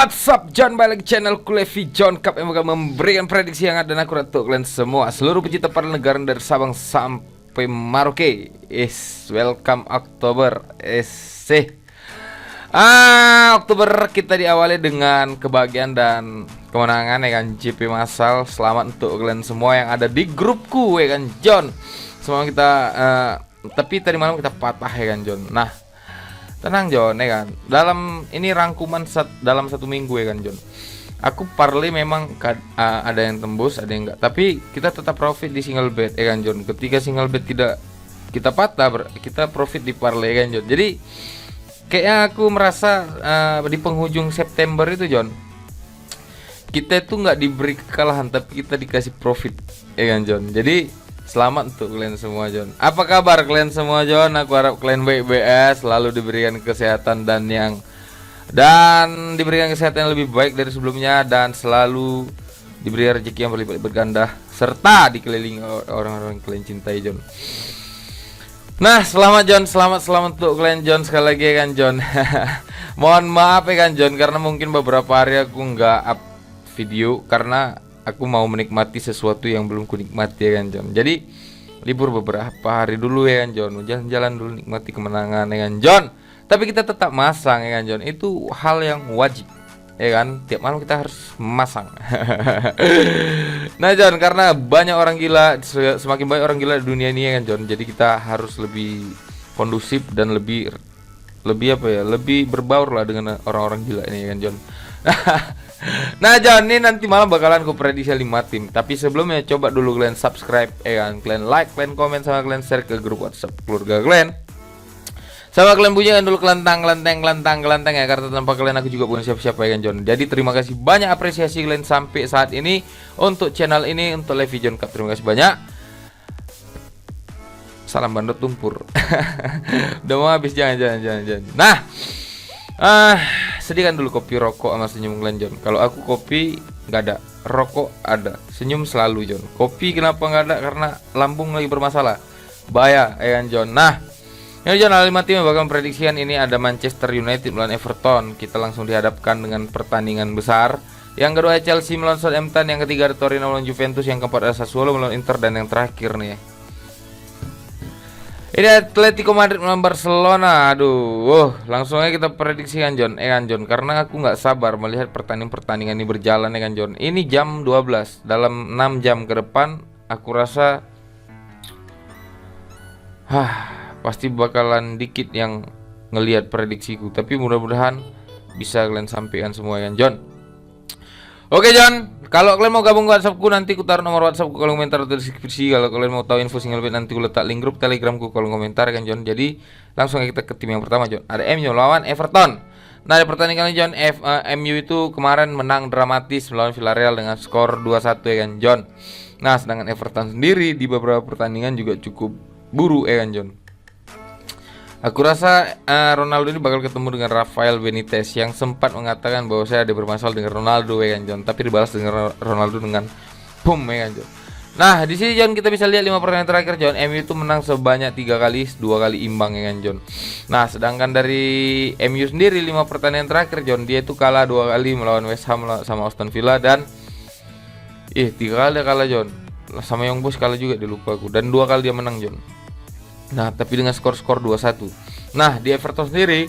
What's up John, balik channel Kulevi John Cup yang bakal memberikan prediksi yang ada dan akurat untuk kalian semua, seluruh pecinta para negara dari Sabang sampai Merauke. Welcome Oktober. Oktober kita diawali dengan kebahagiaan dan kemenangan ya kan, GP massal. Selamat untuk kalian semua yang ada di grupku ya kan John. Semua kita tapi tadi malam kita patah ya kan John. Nah, tenang John ya kan. Dalam ini rangkuman dalam satu minggu ya kan John. Aku parlay memang ada yang tembus, ada yang enggak. Tapi kita tetap profit di single bet ya kan John. Ketika single bet tidak kita patah, kita profit di parlay ya kan John. Jadi kayaknya aku merasa di penghujung September itu John, kita itu nggak diberi kekalahan tapi kita dikasih profit ya kan John. Jadi selamat untuk kalian semua John. Apa kabar kalian semua John? Aku harap kalian baik-baik, selalu diberikan kesehatan dan diberikan kesehatan yang lebih baik dari sebelumnya, dan selalu diberi rezeki yang berlipat berganda serta dikelilingi orang-orang yang kalian cintai John. Nah, selamat John, selamat untuk kalian John sekali lagi ya kan John. Mohon maaf ya kan John, karena mungkin beberapa hari aku nggak up video karena aku mau menikmati sesuatu yang belum kunikmati ya kan John. Jadi libur beberapa hari dulu ya kan John, jalan-jalan dulu, nikmati kemenangan ya kan John. Tapi kita tetap masang ya kan John, itu hal yang wajib ya kan, tiap malam kita harus masang. Nah John, karena banyak orang gila, semakin banyak orang gila di dunia ini ya kan John. Jadi kita harus lebih kondusif dan lebih apa ya, lebih berbaur lah dengan orang-orang gila ini ya kan John. Nah John, ini nanti malam bakalan aku prediksi 5 tim. Tapi sebelumnya coba dulu kalian subscribe ya kan, kalian like, kalian komen, sama kalian share ke grup WhatsApp keluarga kalian. Sama kalian bunyikan dulu kelentang ya, karena tanpa kalian aku juga bukan siapa-siapa ya kan John. Jadi terima kasih banyak apresiasi kalian sampai saat ini untuk channel ini, untuk Levi John Cup. Terima kasih banyak. Salam bandot tumpur. Udah mau habis, jangan. Nah, sediakan dulu kopi, rokok sama senyum kalian John. Kalau aku kopi nggak ada, rokok ada, senyum selalu John. Kopi kenapa nggak ada? Karena lambung lagi bermasalah, bahaya ya kan John. Nah, ini John, ada 5 tim yang bakal prediksikan. Ini ada Manchester United melawan Everton. Kita langsung dihadapkan dengan pertandingan besar. Yang kedua Chelsea melawan Southampton. Yang ketiga ada Torino melawan Juventus. Yang keempat ada Sassuolo melawan Inter. Dan yang terakhir nih, ini Atletico Madrid melawan Barcelona. Langsung aja kita prediksikan John, kan John, karena aku nggak sabar melihat pertandingan ini berjalan ya kan John. Ini jam 12, dalam 6 jam ke depan aku rasa pasti bakalan dikit yang ngelihat prediksiku, tapi mudah-mudahan bisa kalian sampaikan semua ya kan John. Oke John, kalau kalian mau gabung ke WhatsAppku, nanti ku taruh nomor WhatsAppku kolom komentar atau deskripsi. Kalau kalian mau tahu info single bet, nanti ku letak link grup Telegramku kolom komentar kan John. Jadi langsung kita ke tim yang pertama John. Ada MU lawan Everton. Nah, di pertandingan ini John, MU itu kemarin menang dramatis melawan Villarreal dengan skor 2-1 ya kan John. Nah, sedangkan Everton sendiri di beberapa pertandingan juga cukup buruk ya kan John. Aku rasa Ronaldo ini bakal ketemu dengan Rafael Benitez yang sempat mengatakan bahwa saya ada bermasalah dengan Ronaldo ya kan John, tapi dibalas dengan Ronaldo dengan boom ya kan John. Nah, di sini John kita bisa lihat 5 pertandingan terakhir John, MU itu menang sebanyak 3 kali, 2 kali imbang ya kan John. Nah, sedangkan dari MU sendiri 5 pertandingan terakhir John, dia itu kalah 2 kali melawan West Ham sama Aston Villa, dan 3 kali kalah John. Sama Young Boys kalah juga, dilupa aku, dan 2 kali dia menang John. Nah, tapi dengan skor 2-1. Nah, di Everton sendiri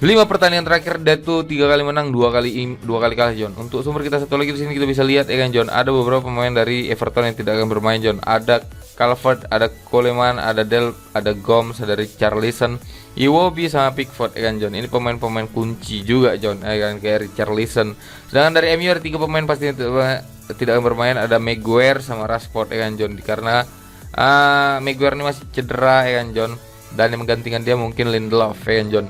5 pertandingan terakhir dia tuh 3 kali menang, 2 kali kalah John. Untuk sumber kita satu lagi di sini kita bisa lihat ya kan John, ada beberapa pemain dari Everton yang tidak akan bermain John. Ada Calvert, ada Coleman, ada Delp, ada Gomes, ada Richarlison, Iwobi sama Pickford ya kan John. Ini pemain-pemain kunci juga John ya kan, kayak Richarlison. Sedangkan dari MU ada 3 pemain pasti tidak akan bermain, ada Maguire sama Rashford ya kan John, karena Maguire ini masih cedera ya kan John, dan yang menggantikan dia mungkin Lindelof ya kan John,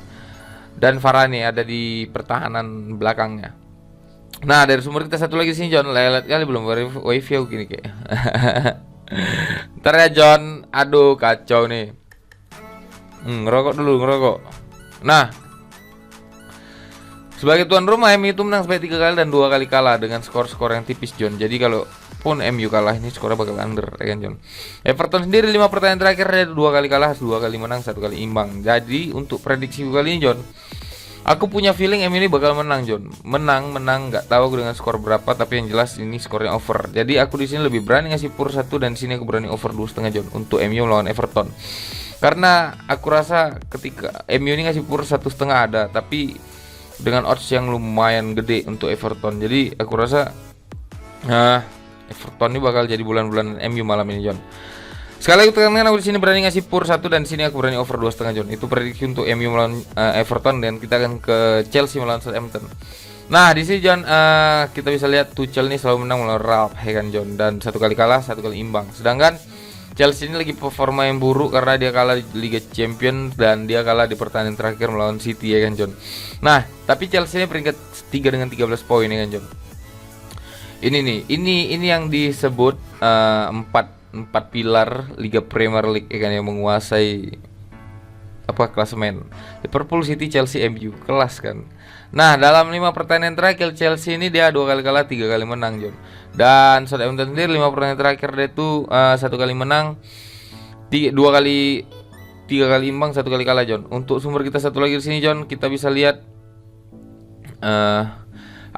dan Varane ada di pertahanan belakangnya. Nah, dari sumber kita satu lagi sini John, lelet kali belum wifi aku gini kayak. Ntar ya John, aduh kacau nih. Ngerokok dulu. Nah, sebagai tuan rumah MU itu menang sampai 3 kali dan 2 kali kalah dengan skor-skor yang tipis John. Jadi kalau pun MU kalah ini skornya bakal under ya kan John. Everton sendiri 5 pertandingan terakhir ada 2 kali kalah, 2 kali menang, 1 kali imbang. Jadi untuk prediksi kali ini John, Aku punya feeling MU ini bakal menang, John. Menang, nggak tahu aku dengan skor berapa, tapi yang jelas ini skornya over. Jadi aku di sini lebih berani ngasih pur 1 dan di sini aku berani over 2,5, John, untuk MU melawan Everton. Karena aku rasa ketika MU ini ngasih pur 1,5 ada, tapi dengan odds yang lumayan gede untuk Everton. Jadi aku rasa Everton ini bakal jadi bulan-bulan MU malam ini, John. Sekali lagi tekan-tekan, aku di sini berani ngasih pur 1 dan di sini aku berani over 2,5, John. Itu prediksi untuk MU melawan Everton, dan kita akan ke Chelsea melawan Southampton. Nah, di sini, John, kita bisa lihat Tuchel ini selalu menang melawan Ralph, ya kan, John, dan 1 kali kalah, 1 kali imbang. Sedangkan Chelsea ini lagi performa yang buruk karena dia kalah di Liga Champions dan dia kalah di pertandingan terakhir melawan City, ya kan, John. Nah, tapi Chelsea ini peringkat 3 dengan 13 poin, ya kan, John. Ini yang disebut 4 pilar Liga Premier League, ya kan, yang menguasai klasemen. Liverpool, City, Chelsea, MU, kelas kan. Nah, dalam 5 pertandingan terakhir Chelsea ini dia 2 kali kalah, 3 kali menang, John. Dan Southampton sendiri 5 pertandingan terakhir dia itu 1 kali menang, 3 kali imbang, 1 kali kalah, John. Untuk sumber kita satu lagi di sini, John, kita bisa lihat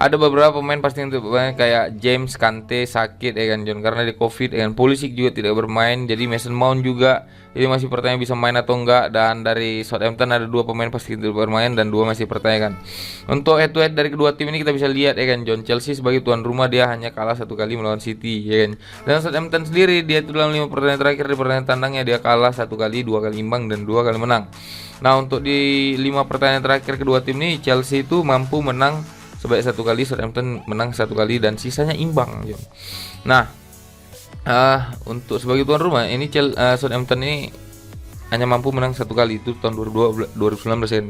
ada beberapa pemain pasti untuk kayak James Kante sakit, ya kan, John, karena di Covid, ya kan. Pulisic juga tidak bermain, jadi Mason Mount juga ini masih pertanyaan bisa main atau enggak. Dan dari Southampton ada 2 pemain pasti tidak bermain dan 2 masih pertanyakan. Untuk head to head dari kedua tim ini kita bisa lihat, ya kan, John, Chelsea sebagai tuan rumah dia hanya kalah 1 kali melawan City, ya kan. Dan Southampton sendiri dia itu dalam 5 pertandingan terakhir di pertandingan tandangnya dia kalah 1 kali, 2 kali imbang dan 2 kali menang. Nah, untuk di 5 pertandingan terakhir kedua tim ini Chelsea itu mampu menang sebanyak 1 kali, Southampton menang 1 kali dan sisanya imbang, John. Nah, untuk sebagai tuan rumah ini Southampton ini hanya mampu menang 1 kali, itu tahun 2019 kan.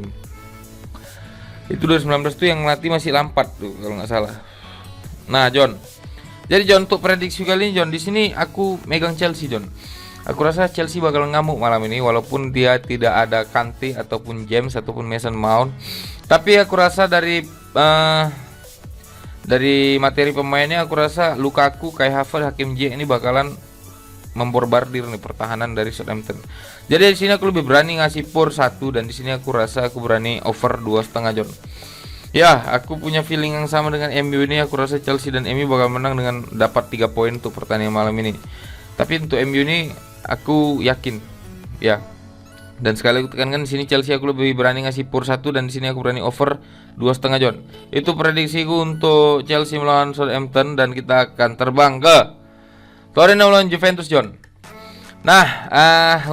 Itu 2019 tuh yang melatih masih Lampard tuh kalau nggak salah. Nah, John. Jadi, John, untuk prediksi kali ini, John, di sini aku megang Chelsea, John. Aku rasa Chelsea bakal ngamuk malam ini walaupun dia tidak ada Kante ataupun James ataupun Mason Mount. Tapi aku rasa dari materi pemainnya aku rasa Lukaku, Kai Havertz, Hakim Ziyech ini bakalan memborbardir nih pertahanan dari Southampton. Jadi di sini aku lebih berani ngasih pur 1 dan di sini aku rasa aku berani over 2,5, John. Ya, aku punya feeling yang sama dengan MU ini. Aku rasa Chelsea dan MU bakal menang dengan dapat 3 poin untuk pertandingan malam ini. Tapi untuk MU ini aku yakin, ya. Dan sekali aku tekankan di sini Chelsea aku lebih berani ngasih pur 1 dan di sini aku berani over 2,5, John. Itu prediksiku untuk Chelsea melawan Southampton dan kita akan terbang ke Torino melawan Juventus, John. Nah,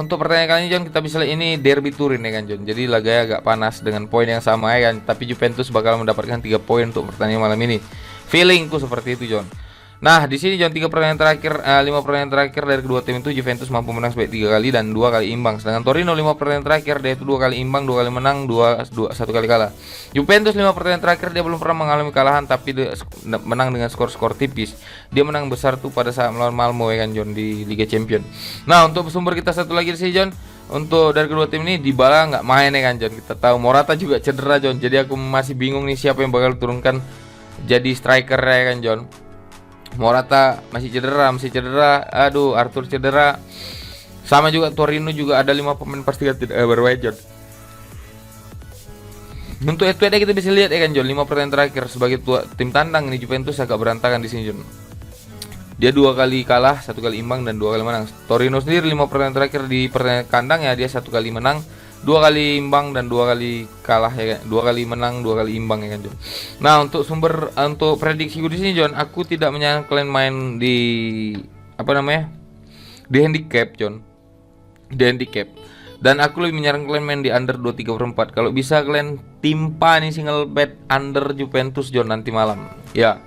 untuk pertanyaan kali ini, John, kita bisa lihat ini derby Turin, ya kan, John. Jadi laganya agak panas dengan poin yang sama, ya kan. Tapi Juventus bakal mendapatkan 3 poin untuk pertandingan malam ini. Feelingku seperti itu, John. Nah, di sini, John, 5 pertandingan terakhir dari kedua tim itu Juventus mampu menang sebanyak 3 kali dan 2 kali imbang. Sedangkan Torino 5 pertandingan terakhir dia itu 2 kali imbang, 2 kali menang, 1 kali kalah. Juventus 5 pertandingan terakhir dia belum pernah mengalami kekalahan tapi dia menang dengan skor-skor tipis. Dia menang besar tuh pada saat melawan Malmo, ya kan, John, di Liga Champions. Nah, untuk sumber kita satu lagi di sini, John, untuk dari kedua tim ini Dybala nggak main, ya kan, John. Kita tahu Morata juga cedera, John. Jadi aku masih bingung nih siapa yang bakal turunkan jadi striker, ya kan, John. Morata masih cedera. Aduh, Arthur cedera. Sama juga Torino juga ada 5 pemain pasti tidak bermain, John. Untuk itu kita bisa lihat, ya kan, John, 5 pertandingan terakhir sebagai tim tandang ini Juventus agak berantakan di sini, John. Dia 2 kali kalah, 1 kali imbang dan 2 kali menang. Torino sendiri 5 pertandingan terakhir di pertandingan kandang ya dia 1 kali menang, 2 kali imbang dan 2 kali kalah, ya kan? 2 kali menang, 2 kali imbang, ya kan, John. Nah, untuk prediksi gue di sini, John, aku tidak menyarankan kalian main di di handicap, John. Di handicap. Dan aku lebih menyarankan kalian main di under 2,3/4. Kalau bisa kalian timpa nih single bet under Juventus, John, nanti malam. Ya.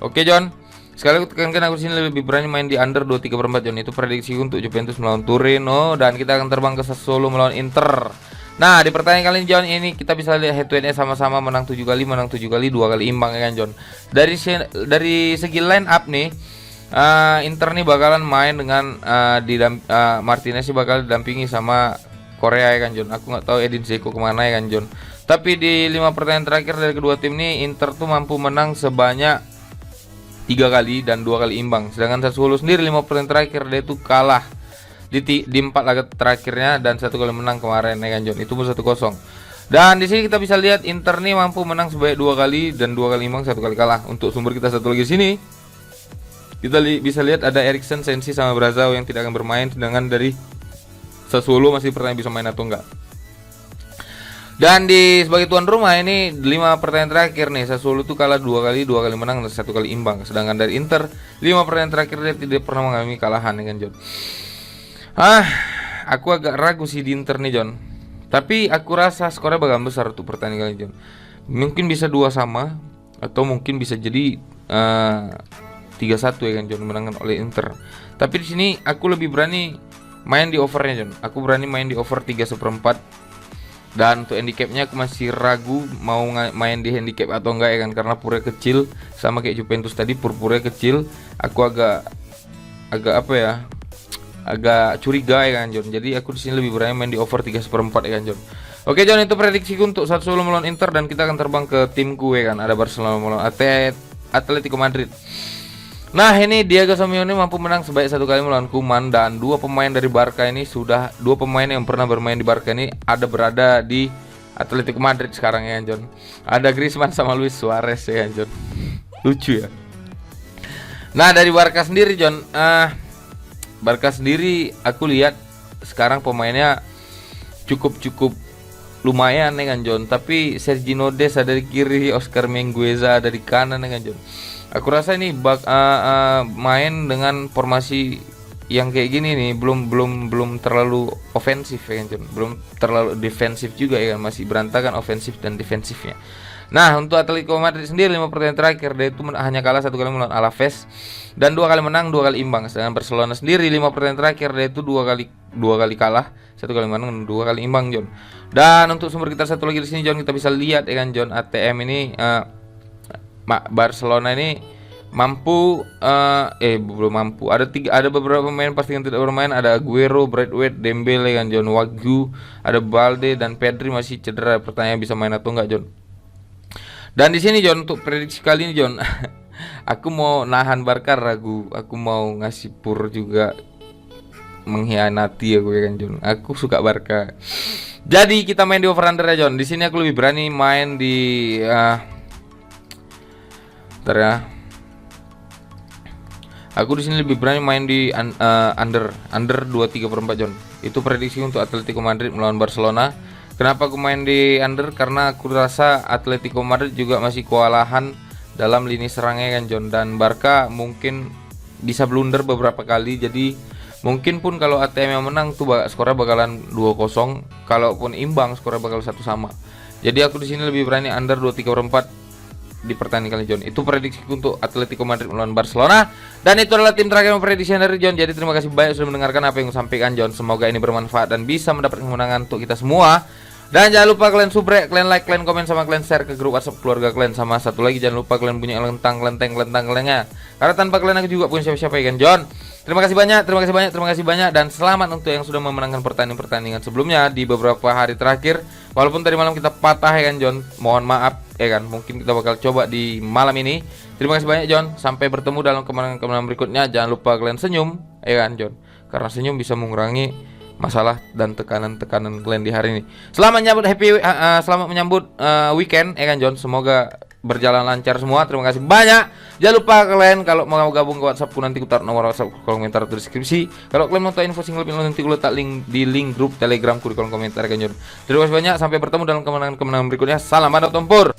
Oke, John. Sekali aku tekankan aku sini lebih berani main di under 2,3/4, John. Itu prediksi untuk Juventus melawan Torino dan kita akan terbang ke Sassuolo melawan Inter. Nah, di pertandingan kali ini, John, ini kita bisa lihat head to head-nya sama-sama menang 7 kali, 2 kali imbang, ya kan, John. Dari segi line up nih, Inter nih bakalan main dengan Martinez sih bakal didampingi sama Korea, ya kan, John. Aku nggak tahu Edin Dzeko kemana, ya kan, John. Tapi di 5 pertandingan terakhir dari kedua tim ini Inter tuh mampu menang sebanyak 3 kali dan 2 kali imbang. Sedangkan Sassuolo sendiri 5 pertandingan terakhir dia itu kalah di 4 laga terakhirnya dan 1 kali menang kemarin, ya kan, John. Itu pun 1-0. Dan di sini kita bisa lihat Inter nih mampu menang sebanyak 2 kali dan 2 kali imbang, 1 kali kalah. Untuk sumber kita satu lagi di sini kita bisa lihat ada Eriksen, Sensi sama Brazao yang tidak akan bermain, sedangkan dari Sassuolo masih pertanyaan bisa main atau enggak. Dan sebagai tuan rumah ini 5 pertandingan terakhir nih Sassuolo tuh kalah 2 kali, 2 kali menang dan 1 kali imbang. Sedangkan dari Inter 5 pertandingan terakhir dia tidak pernah mengalami kalahan ya kan John. Aku agak ragu sih di Inter nih John. Tapi aku rasa skornya bakal besar untuk pertandingan kali John. Mungkin bisa 2 sama atau mungkin bisa jadi 3-1 ya kan John, menangkan oleh Inter. Tapi di sini aku lebih berani main di overnya John. Aku berani main di over 3/4. Dan untuk handicapnya aku masih ragu mau main di handicap atau enggak ya kan, karena pure kecil sama kayak Juventus tadi, pure kecil. Aku agak apa ya? Agak curiga ya kan John. Jadi aku di sini lebih berani main di over 3/4 ya kan John. Oke John, itu prediksiku untuk Sassuolo melawan Inter dan kita akan terbang ke timku ya kan. Ada Barcelona melawan Atletico Madrid. Nah ini Diego Simeone mampu menang sebanyak 1 kali melawan Koeman, dan 2 pemain dari Barca ini sudah 2 pemain yang pernah bermain di Barca ini berada di Atletico Madrid sekarang ya John. Ada Griezmann sama Luis Suarez ya John. Lucu ya. Nah dari Barca sendiri John, Barca sendiri aku lihat sekarang pemainnya cukup lumayan ya kan John. Tapi Sergio Dest ada di kiri, Oscar Mingueza ada di kanan ya kan John. Aku rasa ini main dengan formasi yang kayak gini nih belum terlalu ofensif ya kan John. Belum terlalu defensif juga ya kan, masih berantakan ofensif dan defensifnya. Nah untuk Atletico Madrid sendiri 5 pertandingan terakhir dia itu hanya kalah 1 kali melawan Alaves dan 2 kali menang, 2 kali imbang. Sedangkan Barcelona sendiri 5 pertandingan terakhir dia itu 2 kali kalah, 1 kali menang, 2 kali imbang John. Dan untuk sumber kita satu lagi di sini John, kita bisa lihat ya kan John, ATM ini Barcelona ini mampu belum mampu. Ada beberapa pemain pasti yang tidak bermain. Ada Aguero, Braithwaite, Dembele kan John, Wagu, ada Balde dan Pedri masih cedera. Pertanyaan bisa main atau enggak John. Dan di sini John, untuk prediksi kali ini John, aku mau nahan Barca ragu. Aku mau ngasih pur juga, mengkhianati aku ya kan John. Aku suka Barca. Jadi kita main di over under ya John. Di sini aku lebih berani main di Aku di sini lebih berani main di under 2/3/4 John. Itu prediksi untuk Atletico Madrid melawan Barcelona. Kenapa aku main di under? Karena aku rasa Atletico Madrid juga masih kewalahan dalam lini serangnya kan John, dan Barca mungkin bisa blunder beberapa kali. Jadi mungkin pun kalau ATM yang menang tuh skornya bakalan 2-0, kalaupun imbang skornya bakal 1 sama. Jadi aku di sini lebih berani under 2/3/4 di pertandingan kali John. Itu prediksi untuk Atletico Madrid melawan Barcelona. Dan itu adalah tim terakhir memprediksi dari John. Jadi terima kasih banyak sudah mendengarkan apa yang saya sampaikan John. Semoga ini bermanfaat dan bisa mendapatkan kemenangan untuk kita semua. Dan jangan lupa kalian subrek, kalian like, kalian komen, sama kalian share ke grup WhatsApp keluarga kalian. Sama satu lagi, jangan lupa kalian punya kelentang kaliannya. Karena tanpa kalian aku juga punya siapa-siapa ya kan John. Terima kasih banyak dan selamat untuk yang sudah memenangkan pertandingan sebelumnya di beberapa hari terakhir. Walaupun tadi malam kita patah ya kan John, mohon maaf ya kan. Mungkin kita bakal coba di malam ini. Terima kasih banyak John. Sampai bertemu dalam kemenangan berikutnya. Jangan lupa kalian senyum ya kan John, karena senyum bisa mengurangi masalah dan tekanan kalian di hari ini. Selamat menyambut weekend ya kan John. Semoga berjalan lancar semua. Terima kasih banyak. Jangan lupa kalian kalau mau gabung ke WhatsAppku, nanti ku taruh nomor WhatsApp di kolom komentar atau deskripsi. Kalau kalian mau tahu info single lebih lanjut, nanti ku letak link di link grup Telegramku di kolom komentar kan John. Terima kasih banyak. Sampai bertemu dalam kemenangan berikutnya. Salam pada tempur.